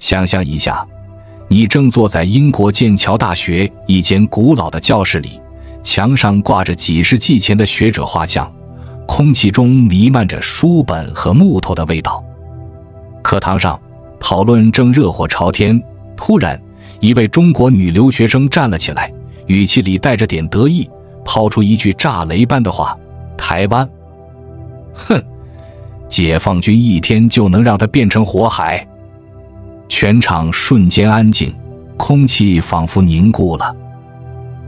想象一下，你正坐在英国剑桥大学一间古老的教室里，墙上挂着几世纪前的学者画像，空气中弥漫着书本和木头的味道。课堂上讨论正热火朝天，突然一位中国女留学生站了起来，语气里带着点得意，抛出一句炸雷般的话：台湾，哼，解放军一天就能让它变成火海。全场瞬间安静，空气仿佛凝固了。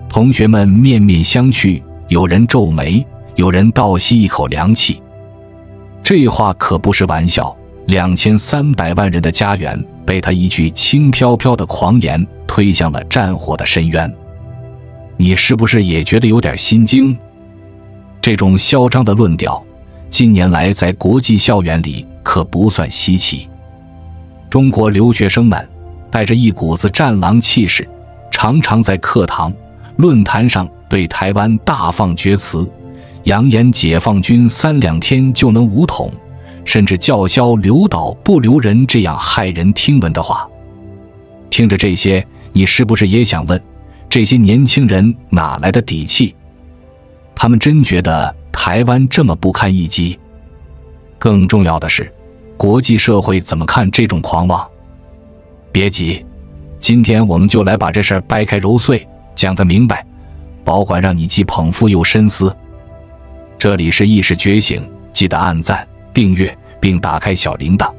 同学们面面相觑，有人皱眉，有人倒吸一口凉气。这话可不是玩笑，2300万人的家园被他一句轻飘飘的狂言推向了战火的深渊。你是不是也觉得有点心惊？这种嚣张的论调，近年来在国际校园里可不算稀奇。中国留学生们带着一股子战狼气势，常常在课堂、论坛上对台湾大放厥词，扬言解放军3、2天就能武统，甚至叫嚣留岛不留人这样骇人听闻的话。听着这些，你是不是也想问，这些年轻人哪来的底气？他们真觉得台湾这么不堪一击？更重要的是，国际社会怎么看这种狂妄？别急，今天我们就来把这事儿掰开揉碎，讲个明白，保管让你既捧腹又深思。这里是意识觉醒，记得按赞、订阅并打开小铃铛，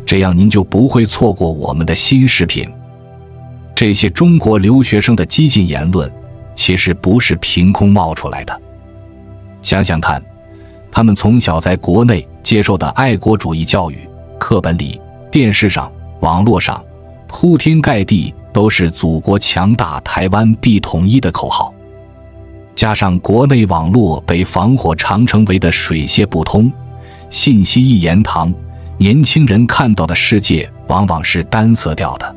这样您就不会错过我们的新视频。这些中国留学生的激进言论，其实不是凭空冒出来的。想想看，他们从小在国内接受的爱国主义教育，课本里、电视上、网络上，铺天盖地都是祖国强大，台湾必统一的口号。加上国内网络被防火长城围得水泄不通，信息一言堂，年轻人看到的世界往往是单色调的。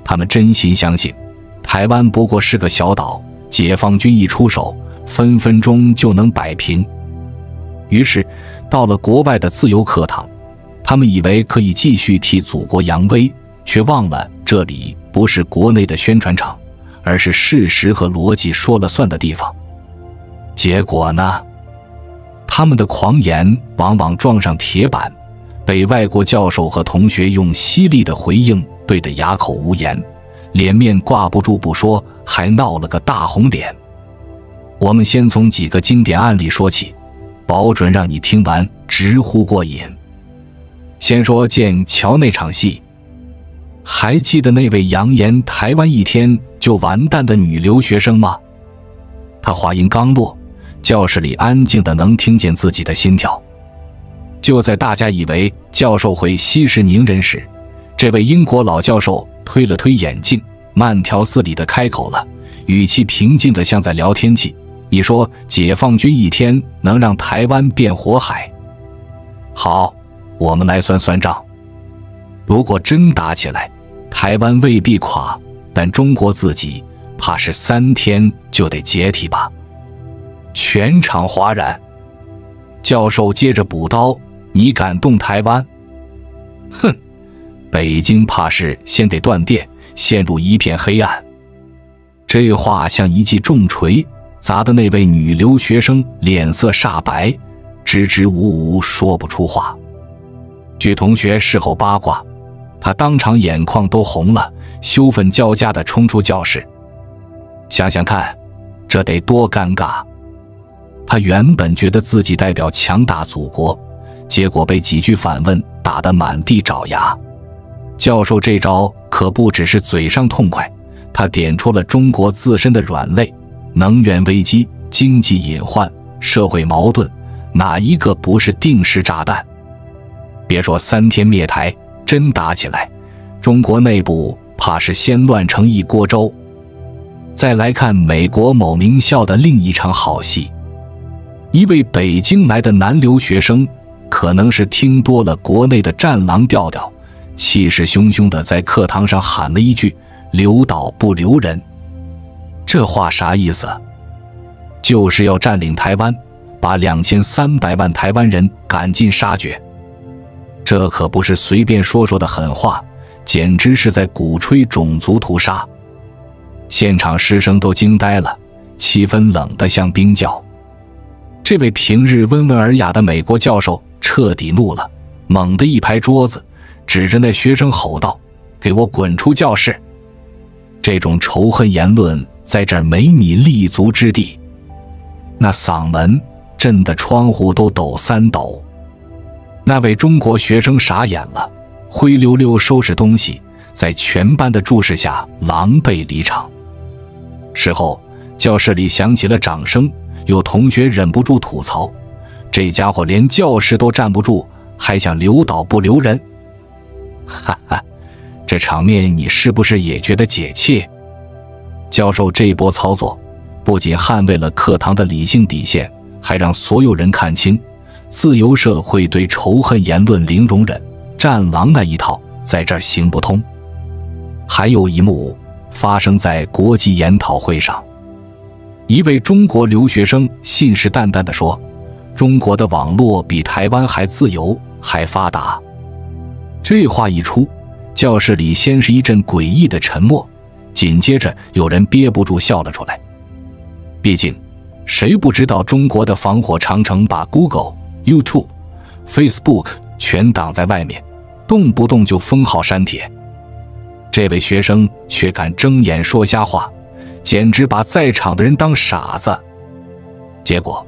他们真心相信台湾不过是个小岛，解放军一出手，分分钟就能摆平。于是到了国外的自由课堂，他们以为可以继续替祖国扬威，却忘了这里不是国内的宣传场，而是事实和逻辑说了算的地方。结果呢？他们的狂言往往撞上铁板，被外国教授和同学用犀利的回应对得哑口无言，脸面挂不住不说，还闹了个大红脸。我们先从几个经典案例说起，保准让你听完直呼过瘾。先说剑桥那场戏，还记得那位扬言台湾一天就完蛋的女留学生吗？她话音刚落，教室里安静的能听见自己的心跳。就在大家以为教授会息事宁人时，这位英国老教授推了推眼镜，慢条斯理的开口了，语气平静的像在聊天气。你说解放军一天能让台湾变火海？好，我们来算算账。如果真打起来，台湾未必垮，但中国自己怕是3天就得解体吧？全场哗然。教授接着补刀：你敢动台湾？哼，北京怕是先得断电，陷入一片黑暗。这话像一记重锤，砸得那位女留学生脸色煞白，支支吾吾说不出话。据同学事后八卦，她当场眼眶都红了，羞愤交加地冲出教室。想想看，这得多尴尬！她原本觉得自己代表强大祖国，结果被几句反问打得满地找牙。教授这招可不只是嘴上痛快，他点出了中国自身的软肋，能源危机、经济隐患、社会矛盾，哪一个不是定时炸弹？别说3天灭台，真打起来，中国内部怕是先乱成一锅粥。再来看美国某名校的另一场好戏，一位北京来的男留学生，可能是听多了国内的战狼调调，气势汹汹地在课堂上喊了一句：留岛不留人。这话啥意思？就是要占领台湾，把2300万台湾人赶尽杀绝。这可不是随便说说的狠话，简直是在鼓吹种族屠杀。现场师生都惊呆了，气氛冷得像冰窖。这位平日温文尔雅的美国教授彻底怒了，猛地一拍桌子，指着那学生吼道：“给我滚出教室！这种仇恨言论在这儿没你立足之地！”那嗓门震得窗户都抖3抖。那位中国学生傻眼了，灰溜溜收拾东西，在全班的注视下狼狈离场。事后，教室里响起了掌声，有同学忍不住吐槽：“这家伙连教室都站不住，还想留岛不留人。”哈哈，这场面你是不是也觉得解气？教授这波操作，不仅捍卫了课堂的理性底线，还让所有人看清，自由社会对仇恨言论零容忍，战狼那一套在这儿行不通。还有一幕发生在国际研讨会上，一位中国留学生信誓旦旦地说：“中国的网络比台湾还自由，还发达。”这话一出，教室里先是一阵诡异的沉默，紧接着有人憋不住笑了出来。毕竟，谁不知道中国的防火长城把 Google、YouTube、Facebook 全挡在外面，动不动就封号删帖。这位学生却敢睁眼说瞎话，简直把在场的人当傻子。结果，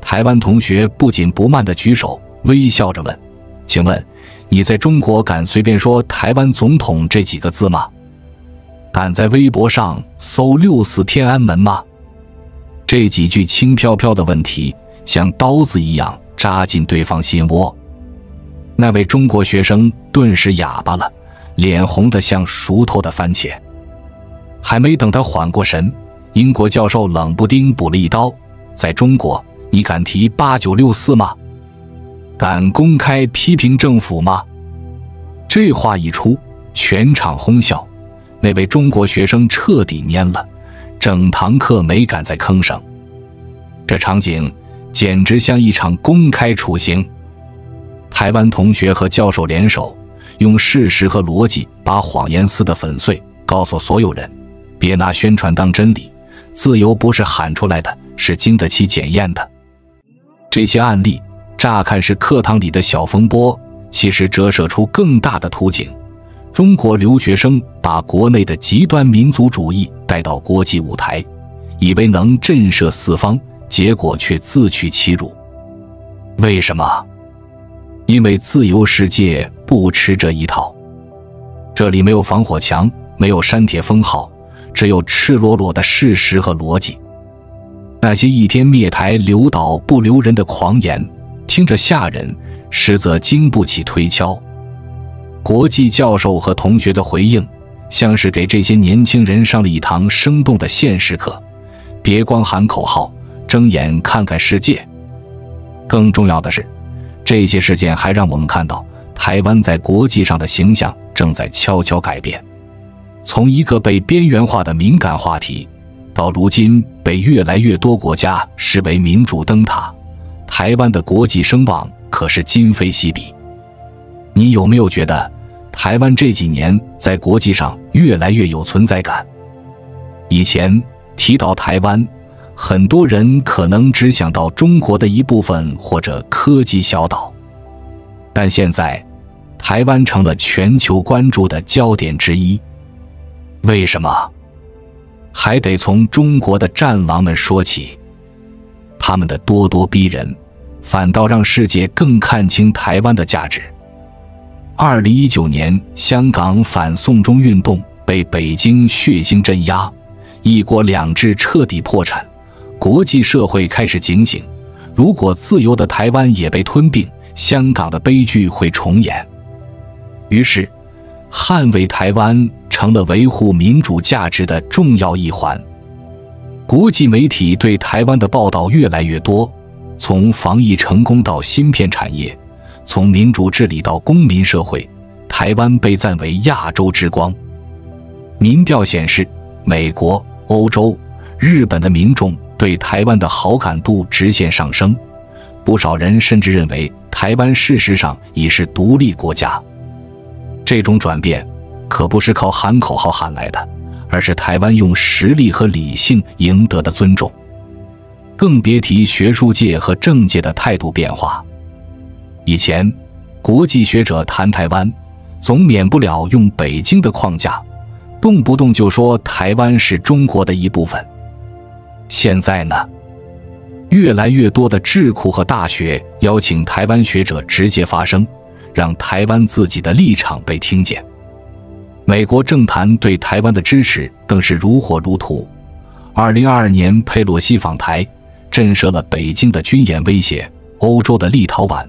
台湾同学不紧不慢地举手，微笑着问：“请问，你在中国敢随便说台湾总统这几个字吗？敢在微博上搜64天安门吗？”这几句轻飘飘的问题，像刀子一样扎进对方心窝。那位中国学生顿时哑巴了，脸红得像熟透的番茄。还没等他缓过神，英国教授冷不丁补了一刀：“在中国，你敢提8964吗？敢公开批评政府吗？”这话一出，全场哄笑，那位中国学生彻底蔫了，整堂课没敢再吭声。这场景简直像一场公开处刑。台湾同学和教授联手，用事实和逻辑把谎言撕得粉碎，告诉所有人：别拿宣传当真理，自由不是喊出来的，是经得起检验的。这些案例乍看是课堂里的小风波，其实折射出更大的图景。中国留学生把国内的极端民族主义带到国际舞台，以为能震慑四方，结果却自取其辱。为什么？因为自由世界不吃这一套。这里没有防火墙，没有删帖封号，只有赤裸裸的事实和逻辑。那些一天灭台留岛不留人的狂言，听着吓人，实则经不起推敲。国际教授和同学的回应，像是给这些年轻人上了一堂生动的现实课，别光喊口号，睁眼看看世界。更重要的是，这些事件还让我们看到台湾在国际上的形象正在悄悄改变。从一个被边缘化的敏感话题，到如今被越来越多国家视为民主灯塔，台湾的国际声望可是今非昔比。你有没有觉得台湾这几年在国际上越来越有存在感？以前提到台湾，很多人可能只想到中国的一部分或者科技小岛，但现在台湾成了全球关注的焦点之一。为什么？还得从中国的战狼们说起。他们的咄咄逼人，反倒让世界更看清台湾的价值。2019年香港反送中运动被北京血腥镇压，一国两制彻底破产，国际社会开始警醒，如果自由的台湾也被吞并，香港的悲剧会重演。于是，捍卫台湾成了维护民主价值的重要一环。国际媒体对台湾的报道越来越多，从防疫成功到芯片产业，从民主治理到公民社会，台湾被赞为亚洲之光。民调显示，美国、欧洲、日本的民众对台湾的好感度直线上升，不少人甚至认为台湾事实上已是独立国家。这种转变可不是靠喊口号喊来的，而是台湾用实力和理性赢得的尊重。更别提学术界和政界的态度变化。以前，国际学者谈台湾，总免不了用北京的框架，动不动就说台湾是中国的一部分。现在呢，越来越多的智库和大学邀请台湾学者直接发声，让台湾自己的立场被听见。美国政坛对台湾的支持更是如火如荼。2022年佩洛西访台，震慑了北京的军演威胁，欧洲的立陶宛、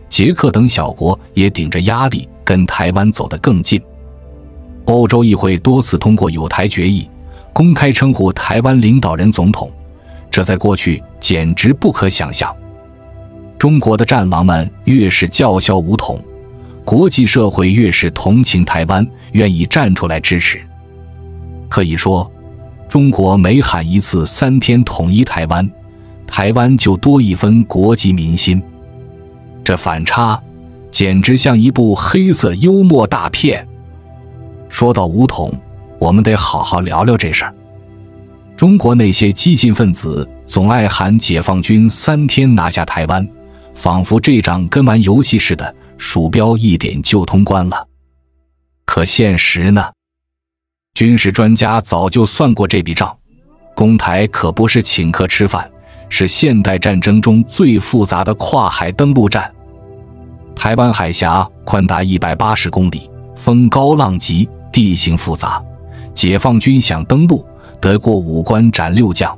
捷克等小国也顶着压力跟台湾走得更近。欧洲议会多次通过友台决议，公开称呼台湾领导人总统，这在过去简直不可想象。中国的战狼们越是叫嚣武统，国际社会越是同情台湾，愿意站出来支持。可以说，中国每喊一次3天统一台湾，台湾就多一分国计民心。这反差简直像一部黑色幽默大片。说到武统，我们得好好聊聊这事儿。中国那些激进分子总爱喊解放军3天拿下台湾，仿佛这仗跟玩游戏似的，鼠标一点就通关了。可现实呢？军事专家早就算过这笔账，攻台可不是请客吃饭，是现代战争中最复杂的跨海登陆战。台湾海峡宽达180公里，风高浪急，地形复杂，解放军想登陆，得过5关斩6将。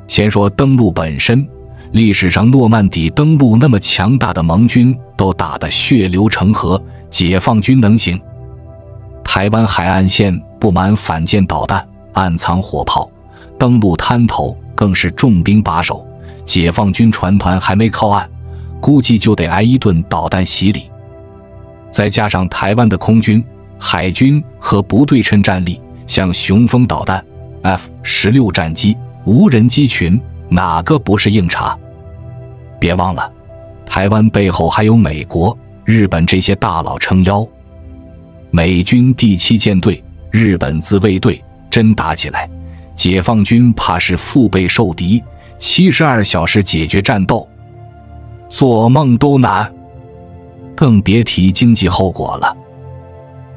先说登陆本身，历史上诺曼底登陆那么强大的盟军都打得血流成河，解放军能行？台湾海岸线布满反舰导弹，暗藏火炮，登陆滩头更是重兵把守，解放军船团还没靠岸，估计就得挨一顿导弹洗礼。再加上台湾的空军、海军和不对称战力，像雄风导弹、F-16战机、无人机群，哪个不是硬茬？别忘了，台湾背后还有美国、日本这些大佬撑腰。美军第7舰队、日本自卫队真打起来，解放军怕是腹背受敌，72小时解决战斗，做梦都难。更别提经济后果了。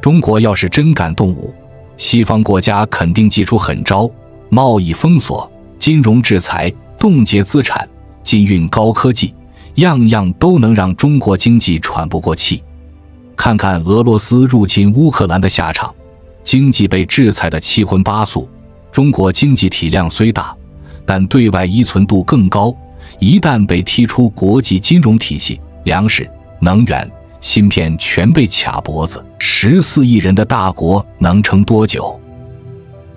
中国要是真敢动武，西方国家肯定祭出狠招，贸易封锁、金融制裁、冻结资产、禁运高科技，样样都能让中国经济喘不过气。看看俄罗斯入侵乌克兰的下场，经济被制裁的七荤八素。中国经济体量虽大，但对外依存度更高，一旦被踢出国际金融体系，粮食、能源、芯片全被卡脖子，14亿人的大国能撑多久？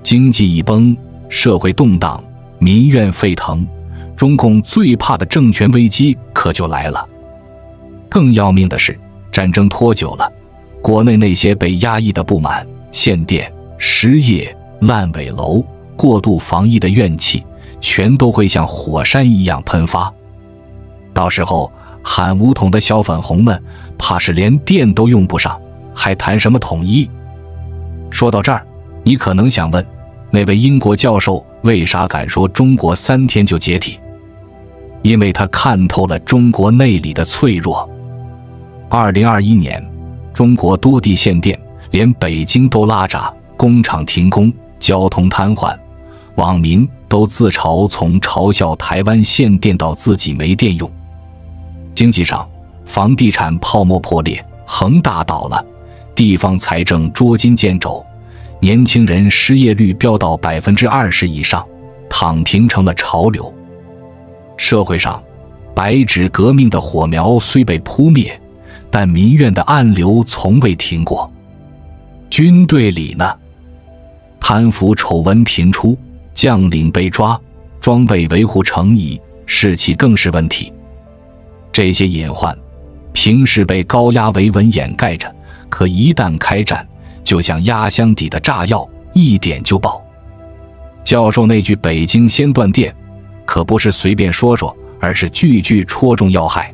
经济一崩，社会动荡，民怨沸腾，中共最怕的政权危机可就来了。更要命的是，战争拖久了，国内那些被压抑的不满、限电、失业、烂尾楼、过度防疫的怨气，全都会像火山一样喷发。到时候喊武统的小粉红们，怕是连电都用不上，还谈什么统一？说到这儿，你可能想问，那位英国教授为啥敢说中国3天就解体？因为他看透了中国内里的脆弱。2021年，中国多地限电，连北京都拉闸，工厂停工，交通瘫痪，网民都自嘲从嘲笑台湾限电到自己没电用。经济上，房地产泡沫破裂，恒大倒了，地方财政捉襟见肘，年轻人失业率飙到20%以上，躺平成了潮流。社会上，白纸革命的火苗虽被扑灭，但民怨的暗流从未停过。军队里呢，贪腐丑闻频出，将领被抓，装备维护成疑，士气更是问题。这些隐患平时被高压维稳掩盖着，可一旦开战，就像压箱底的炸药，一点就爆。教授那句北京先断电，可不是随便说说，而是句句戳中要害。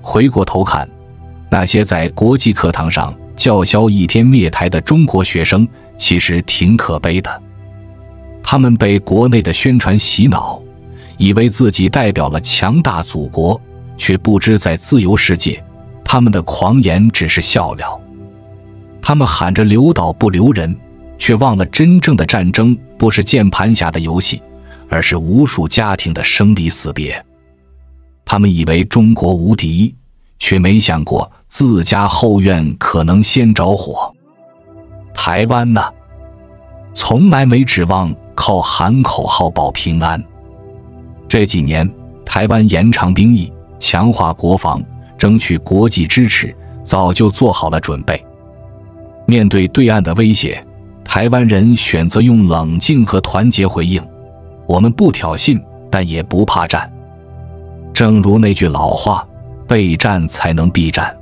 回过头看，那些在国际课堂上叫嚣一天灭台的中国学生，其实挺可悲的。他们被国内的宣传洗脑，以为自己代表了强大祖国，却不知在自由世界，他们的狂言只是笑料。他们喊着留岛不留人，却忘了真正的战争不是键盘侠的游戏，而是无数家庭的生离死别。他们以为中国无敌，却没想过自家后院可能先着火。台湾呢，从来没指望靠喊口号保平安。这几年，台湾延长兵役，强化国防，争取国际支持，早就做好了准备。面对对岸的威胁，台湾人选择用冷静和团结回应。我们不挑衅，但也不怕战。正如那句老话，备战才能避战。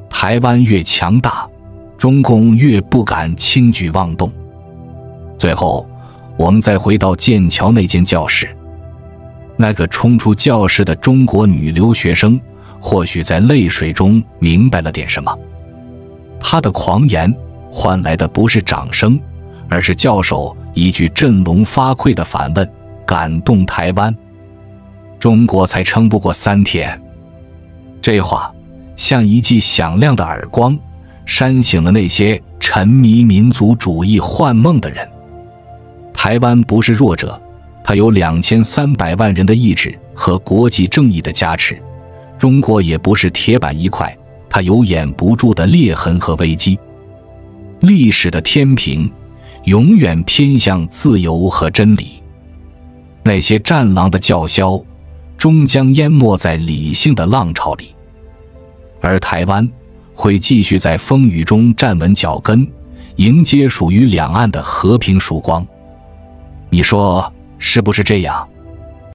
台湾越强大，中共越不敢轻举妄动。最后，我们再回到剑桥那间教室，那个冲出教室的中国女留学生，或许在泪水中明白了点什么。她的狂言换来的不是掌声，而是教授一句振聋发聩的反问，感动台湾。中国才撑不过3天。这话像一记响亮的耳光，扇醒了那些沉迷民族主义幻梦的人。台湾不是弱者，它有2300万人的意志和国际正义的加持。中国也不是铁板一块，它有掩不住的裂痕和危机。历史的天平永远偏向自由和真理。那些战狼的叫嚣终将淹没在理性的浪潮里，而台湾会继续在风雨中站稳脚跟，迎接属于两岸的和平曙光。你说是不是这样？